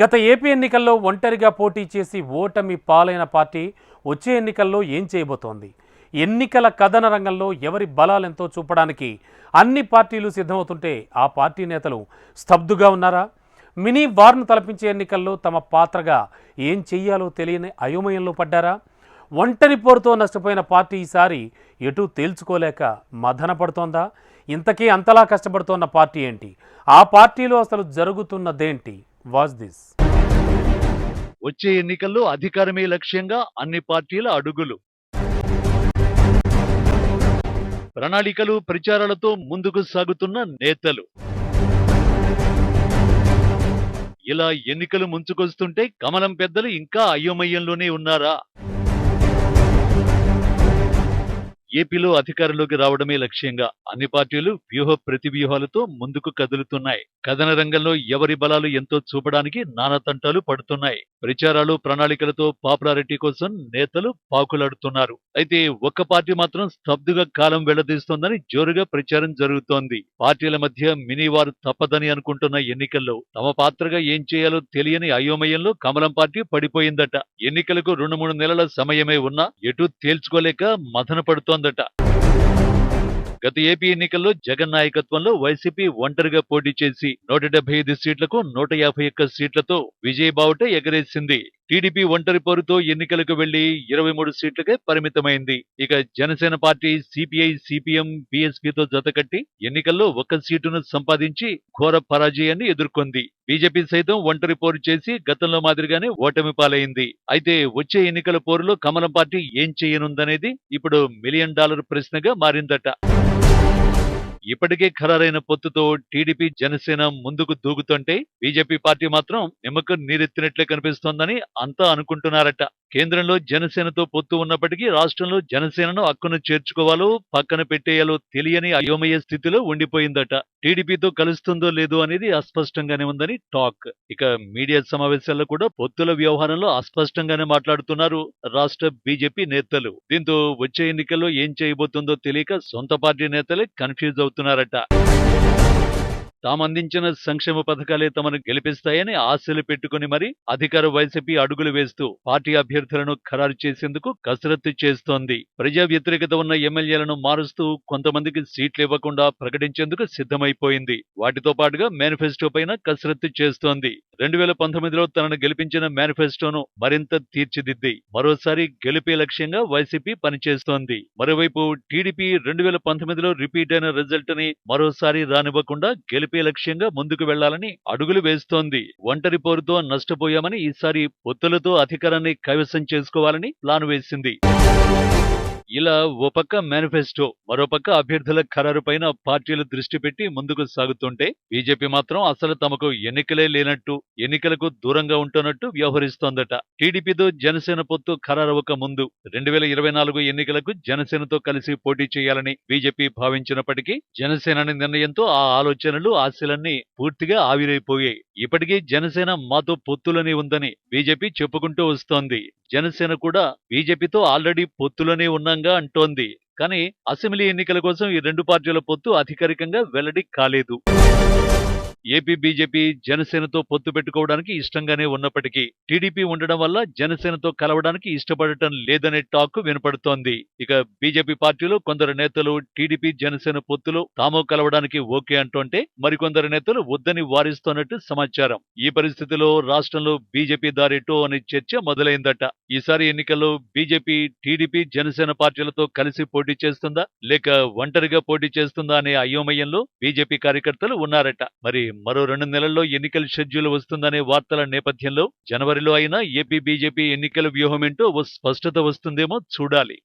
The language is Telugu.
గత ఏపీ ఎన్నికల్లో ఒంటరిగా పోటీ చేసి ఓటమి పాలైన పార్టీ వచ్చే ఎన్నికల్లో ఏం చేయబోతోంది? ఎన్నికల కథన రంగంలో ఎవరి బలాలెంతో చూపడానికి అన్ని పార్టీలు సిద్ధమవుతుంటే ఆ పార్టీ నేతలు స్తబ్దుగా ఉన్నారా? మినీ వార్ను తలపించే ఎన్నికల్లో తమ పాత్రగా ఏం చెయ్యాలో తెలియని అయోమయంలో పడ్డారా? ఒంటరి పోరుతో నష్టపోయిన పార్టీ ఈసారి ఎటూ తేల్చుకోలేక మదన పడుతోందా? ఇంతకీ అంతలా కష్టపడుతోన్న పార్టీ ఏంటి? ఆ పార్టీలో అసలు జరుగుతున్నదేంటి? Watch this. వచ్చే ఎన్నికల్లో అధికారమే లక్ష్యంగా అన్ని పార్టీల అడుగులు, ప్రణాళికలు, ప్రచారాలతో ముందుకు సాగుతున్న నేతలు. ఇలా ఎన్నికలు ముంచుకొస్తుంటే కమలం పెద్దలు ఇంకా అయోమయంలోనే ఉన్నారా? ఏపీలో అధికారంలోకి రావడమే లక్ష్యంగా అన్ని పార్టీలు వ్యూహ ప్రతివ్యూహాలతో ముందుకు కదులుతున్నాయి. కథన రంగంలో ఎవరి బలాలు ఎంతో చూపడానికి నానాతంటాలు పడుతున్నాయి. ప్రచారాలు, ప్రణాళికలతో పాపులారిటీ కోసం నేతలు పాకులాడుతున్నారు. అయితే ఒక్క పార్టీ మాత్రం స్తబ్దుగా కాలం వెళ్లదీస్తోందని జోరుగా ప్రచారం జరుగుతోంది. పార్టీల మధ్య మినీ వార్ తప్పదని అనుకుంటున్న ఎన్నికల్లో తమ పాత్రగా ఏం చేయాలో తెలియని అయోమయంలో కమలం పార్టీ పడిపోయిందట. ఎన్నికలకు 2-3 నెలల సమయమే ఉన్నా ఎటూ తేల్చుకోలేక మదన పడుతోందట. గత ఏపీ ఎన్నికల్లో జగన్ నాయకత్వంలో వైసీపీ ఒంటరిగా పోటీ చేసి 175 సీట్లకు 151 సీట్లతో విజయబావుట ఎగరేసింది. టీడీపీ ఒంటరి పోరుతో ఎన్నికలకు వెళ్లి 23 సీట్లకే పరిమితమైంది. ఇక జనసేన పార్టీ సిపిఐ, సిపిఎం, బీఎస్పీతో జతకట్టి ఎన్నికల్లో 1 సీటును సంపాదించి ఘోర పరాజయాన్ని ఎదుర్కొంది. బీజేపీ సైతం ఒంటరి పోరు చేసి గతంలో మాదిరిగానే ఓటమి పాలైంది. అయితే వచ్చే ఎన్నికల పోరులో కమలం పార్టీ ఏం చేయనుందనేది ఇప్పుడు $1 మిలియన్ ప్రశ్నగా మారిందట. ఇప్పటికే ఖరారైన పొత్తుతో టీడీపీ, జనసేన ముందుకు దూకుతుంటే బీజేపీ పార్టీ మాత్రం నిమ్మకం నీరెత్తినట్లే కనిపిస్తోందని అంతా అనుకుంటున్నారట. కేంద్రంలో జనసేనతో పొత్తు ఉన్నప్పటికీ రాష్ట్రంలో జనసేనను అక్కున చేర్చుకోవాలో పక్కన పెట్టేయాలో తెలియని అయోమయ స్థితిలో ఉండిపోయిందట. టీడీపీతో కలుస్తుందో లేదో అనేది అస్పష్టంగానే ఉందని టాక్. ఇక మీడియా సమావేశాల్లో కూడా పొత్తుల వ్యవహారంలో అస్పష్టంగానే మాట్లాడుతున్నారు రాష్ట్ర బీజేపీ నేతలు. దీంతో వచ్చే ఎన్నికల్లో ఏం చేయబోతుందో తెలియక సొంత పార్టీ నేతలే కన్ఫ్యూజ్ అవుతున్నారట. తామందించిన సంక్షేమ పథకాలే తమను గెలిపిస్తాయని ఆశలు పెట్టుకుని మరి అధికార వైసీపీ అడుగులు వేస్తూ పార్టీ అభ్యర్థులను ఖరారు చేసేందుకు కసరత్తు చేస్తోంది. ప్రజా వ్యతిరేకత ఉన్న ఎమ్మెల్యేలను మారుస్తూ కొంతమందికి సీట్లు ఇవ్వకుండా ప్రకటించేందుకు సిద్ధమైపోయింది. వాటితో పాటుగా మేనిఫెస్టో పైన కసరత్తు చేస్తోంది. 2019లో తనను గెలిపించిన మేనిఫెస్టోను మరింత తీర్చిదిద్ది మరోసారి గెలిపే లక్ష్యంగా వైసీపీ పనిచేస్తోంది. మరోవైపు టీడీపీ 2019లో రిపీట్ అయిన రిజల్ట్ ని మరోసారి రానివ్వకుండా గెలిపే లక్ష్యంగా ముందుకు వెళ్లాలని అడుగులు వేస్తోంది. ఒంటరి పోరుతో నష్టపోయామని ఈసారి పొత్తులతో అధికారాన్ని కైవసం చేసుకోవాలని ప్లాన్ వేసింది. ఇలా ఓ పక్క మేనిఫెస్టో, మరోపక్క అభ్యర్థుల ఖరారు పైన పార్టీలు దృష్టి పెట్టి ముందుకు సాగుతుంటే బీజేపీ మాత్రం అసలు తమకు ఎన్నికలే లేనట్టు, ఎన్నికలకు దూరంగా ఉంటున్నట్టు వ్యవహరిస్తోందట. టీడీపీతో జనసేన పొత్తు ఖరారవ్వక ముందు 2024 ఎన్నికలకు జనసేనతో కలిసి పోటీ చేయాలని బీజేపీ భావించినప్పటికీ జనసేన నిర్ణయంతో ఆ ఆలోచనలు, ఆశలన్నీ పూర్తిగా ఆవిరైపోయాయి. ఇప్పటికీ జనసేన మాతో పొత్తులోనే ఉందని బీజేపీ చెప్పుకుంటూ వస్తోంది. జనసేన కూడా బీజేపీతో ఆల్రెడీ పొత్తులోనే ఉన్నాంగా అంటోంది. కానీ అసెంబ్లీ ఎన్నికల కోసం ఈ రెండు పార్టీల పొత్తు అధికారికంగా వెల్లడి కాలేదు. ఏపీ బీజేపీ జనసేనతో పొత్తు పెట్టుకోవడానికి ఇష్టంగానే ఉన్నప్పటికీ టీడీపీ ఉండడం వల్ల జనసేనతో కలవడానికి ఇష్టపడటం లేదనే టాక్ వినపడుతోంది. ఇక బీజేపీ పార్టీలో కొందరు నేతలు టీడీపీ, జనసేన పొత్తులో తాము కలవడానికి ఓకే అంటోంటే మరికొందరు నేతలు వద్దని వారిస్తోన్నట్టు సమాచారం. ఈ పరిస్థితిలో రాష్ట్రంలో బీజేపీ దారేటో అనే చర్చ మొదలైందట. ఈసారి ఎన్నికల్లో బీజేపీ, టీడీపీ, జనసేన పార్టీలతో కలిసి పోటీ చేస్తుందా లేక ఒంటరిగా పోటీ చేస్తుందా అనే అయోమయంలో బీజేపీ కార్యకర్తలు ఉన్నారట. మరి మరో 2 నెలల్లో ఎన్నికల షెడ్యూల్ వస్తుందనే వార్తల నేపథ్యంలో జనవరిలో అయినా ఏపీ బీజేపీ ఎన్నికల వ్యూహమేంటో ఓ స్పష్టత వస్తుందేమో చూడాలి.